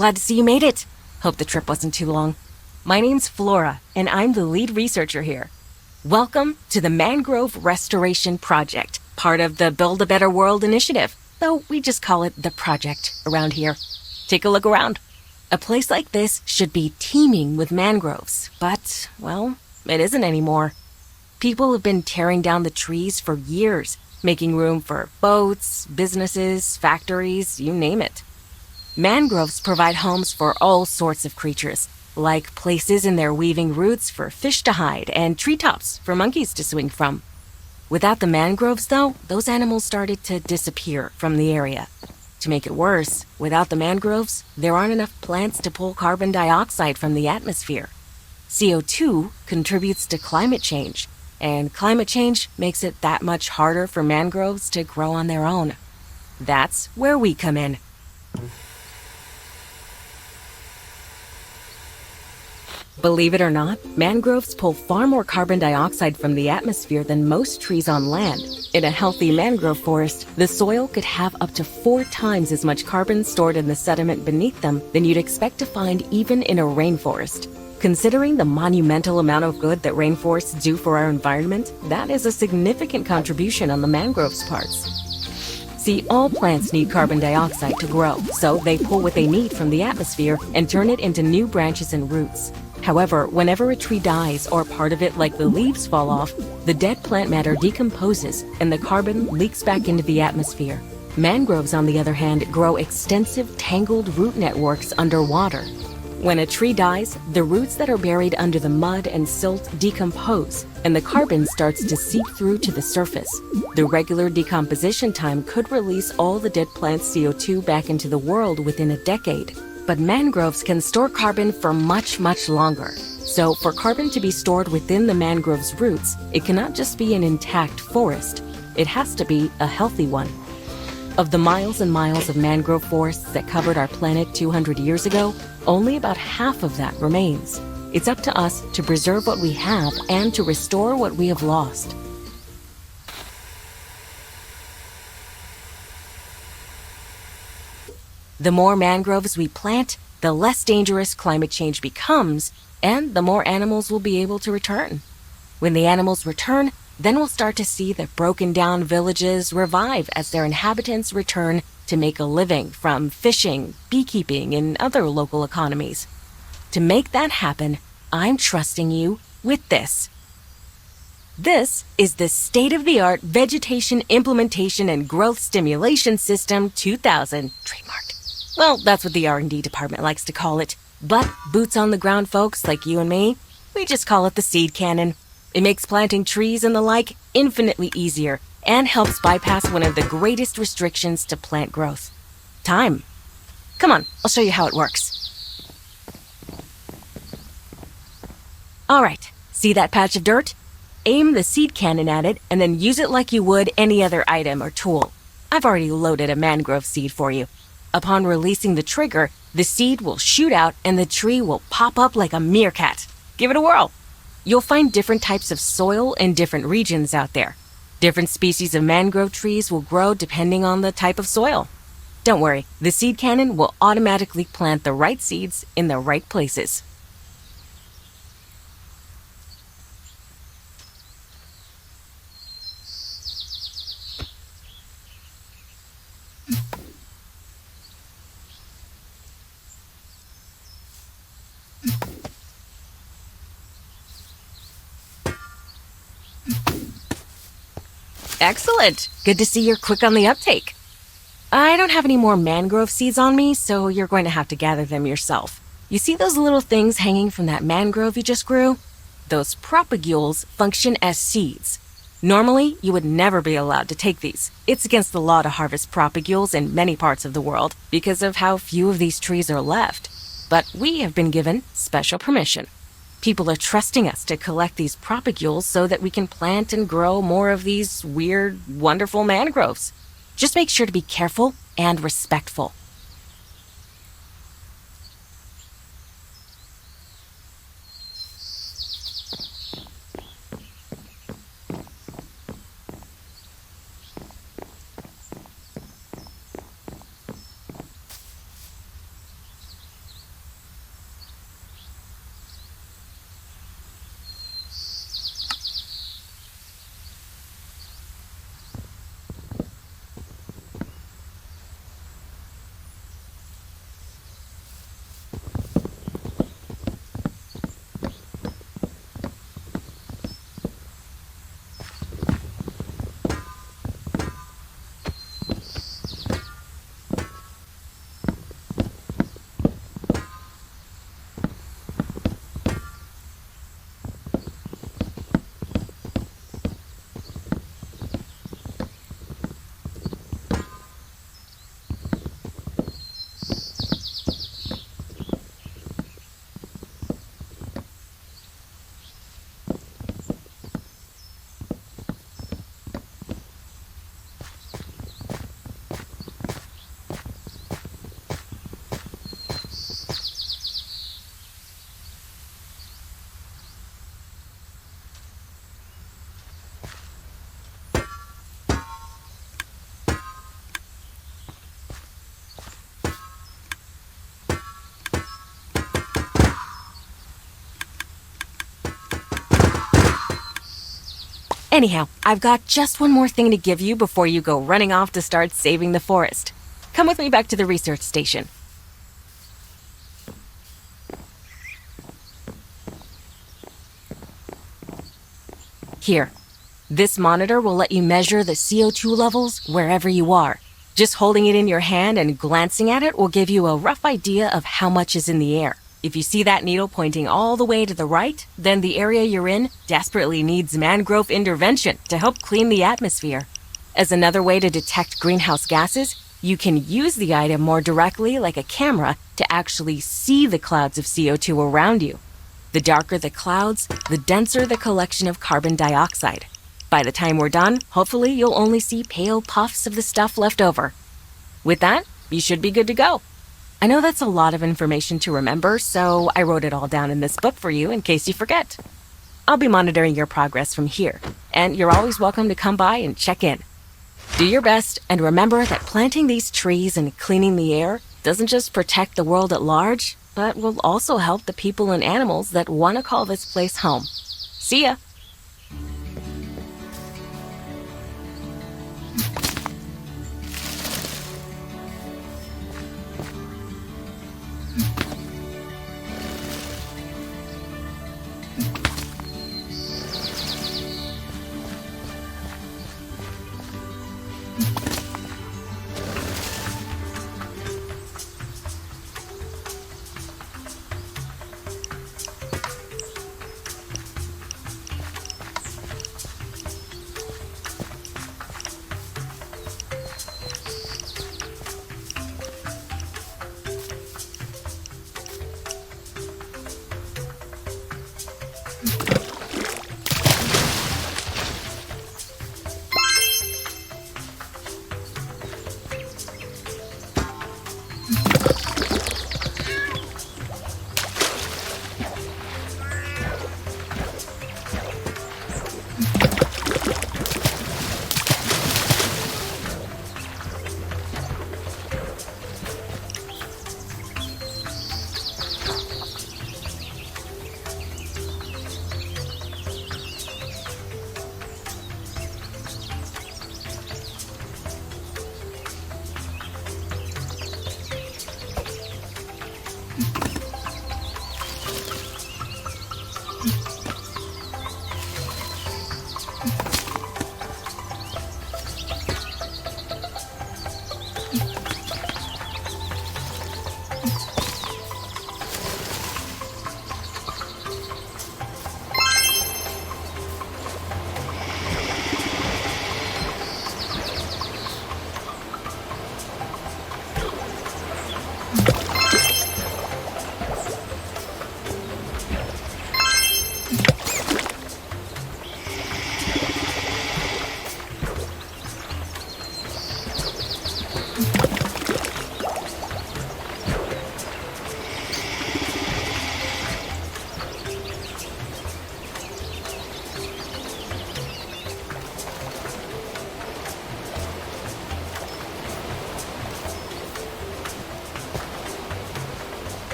Glad to see you made it. Hope the trip wasn't too long. My name's Flora, and I'm the lead researcher here. Welcome to the Mangrove Restoration Project, part of the Build a Better World initiative, though we just call it the project around here. Take a look around. A place like this should be teeming with mangroves, but, well, it isn't anymore. People have been tearing down the trees for years, making room for boats, businesses, factories, you name it. Mangroves provide homes for all sorts of creatures, like places in their weaving roots for fish to hide and treetops for monkeys to swing from. Without the mangroves, though, those animals started to disappear from the area. To make it worse, without the mangroves, there aren't enough plants to pull carbon dioxide from the atmosphere. CO2 contributes to climate change, and climate change makes it that much harder for mangroves to grow on their own. That's where we come in. Believe it or not, mangroves pull far more carbon dioxide from the atmosphere than most trees on land. In a healthy mangrove forest, the soil could have up to 4 times as much carbon stored in the sediment beneath them than you'd expect to find even in a rainforest. Considering the monumental amount of good that rainforests do for our environment, that is a significant contribution on the mangroves' parts. See, all plants need carbon dioxide to grow, so they pull what they need from the atmosphere and turn it into new branches and roots. However, whenever a tree dies or part of it, like the leaves, fall off, the dead plant matter decomposes and the carbon leaks back into the atmosphere. Mangroves, on the other hand, grow extensive tangled root networks underwater. When a tree dies, the roots that are buried under the mud and silt decompose, and the carbon starts to seep through to the surface. The regular decomposition time could release all the dead plant's CO2 back into the world within a decade. But mangroves can store carbon for much, much longer. So for carbon to be stored within the mangrove's roots, it cannot just be an intact forest. It has to be a healthy one. Of the miles and miles of mangrove forests that covered our planet 200 years ago, only about half of that remains. It's up to us to preserve what we have and to restore what we have lost. The more mangroves we plant, the less dangerous climate change becomes, and the more animals will be able to return. When the animals return, then we'll start to see the broken down villages revive as their inhabitants return to make a living from fishing, beekeeping, and other local economies. To make that happen, I'm trusting you with this. This is the state-of-the-art Vegetation Implementation and Growth Stimulation System 2000, trademark. Well, that's what the R&D department likes to call it. But boots-on-the-ground folks like you and me, we just call it the seed cannon. It makes planting trees and the like infinitely easier and helps bypass one of the greatest restrictions to plant growth: time. Come on, I'll show you how it works. All right, see that patch of dirt? Aim the seed cannon at it and then use it like you would any other item or tool. I've already loaded a mangrove seed for you. Upon releasing the trigger, the seed will shoot out and the tree will pop up like a meerkat. Give it a whirl. You'll find different types of soil in different regions out there. Different species of mangrove trees will grow depending on the type of soil. Don't worry, the seed cannon will automatically plant the right seeds in the right places. Excellent! Good to see you're quick on the uptake. I don't have any more mangrove seeds on me, so you're going to have to gather them yourself. You see those little things hanging from that mangrove you just grew? Those propagules function as seeds. Normally, you would never be allowed to take these. It's against the law to harvest propagules in many parts of the world because of how few of these trees are left. But we have been given special permission. People are trusting us to collect these propagules so that we can plant and grow more of these weird, wonderful mangroves. Just make sure to be careful and respectful. Anyhow, I've got just one more thing to give you before you go running off to start saving the forest. Come with me back to the research station. Here, this monitor will let you measure the CO2 levels wherever you are. Just holding it in your hand and glancing at it will give you a rough idea of how much is in the air. If you see that needle pointing all the way to the right, then the area you're in desperately needs mangrove intervention to help clean the atmosphere. As another way to detect greenhouse gases, you can use the item more directly like a camera to actually see the clouds of CO2 around you. The darker the clouds, the denser the collection of carbon dioxide. By the time we're done, hopefully you'll only see pale puffs of the stuff left over. With that, you should be good to go. I know that's a lot of information to remember, so I wrote it all down in this book for you in case you forget. I'll be monitoring your progress from here, and you're always welcome to come by and check in. Do your best, and remember that planting these trees and cleaning the air doesn't just protect the world at large, but will also help the people and animals that want to call this place home. See ya!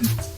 Mm.